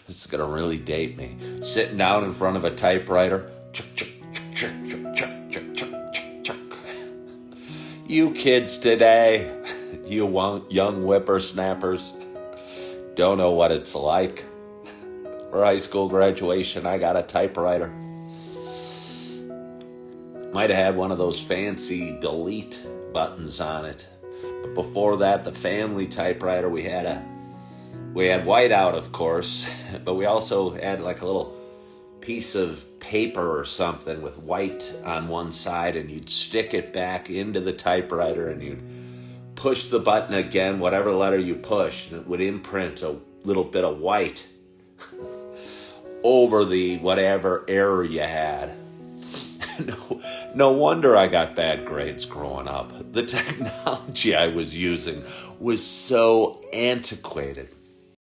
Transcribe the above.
This is going to really date me. Sitting down in front of a typewriter. Chuck, chuck, chuck, chuck, chuck, chuck, chuck, chuck, chuck. You kids today, you young whippersnappers, don't know what it's like. For high school graduation, I got a typewriter. Might have had one of those fancy delete buttons on it. But before that, the family typewriter, we had whiteout, of course, but we also had like a little piece of paper or something with white on one side, and you'd stick it back into the typewriter and you'd push the button again, whatever letter you push, and it would imprint a little bit of white over the whatever error you had. No wonder I got bad grades growing up. The technology I was using was so antiquated.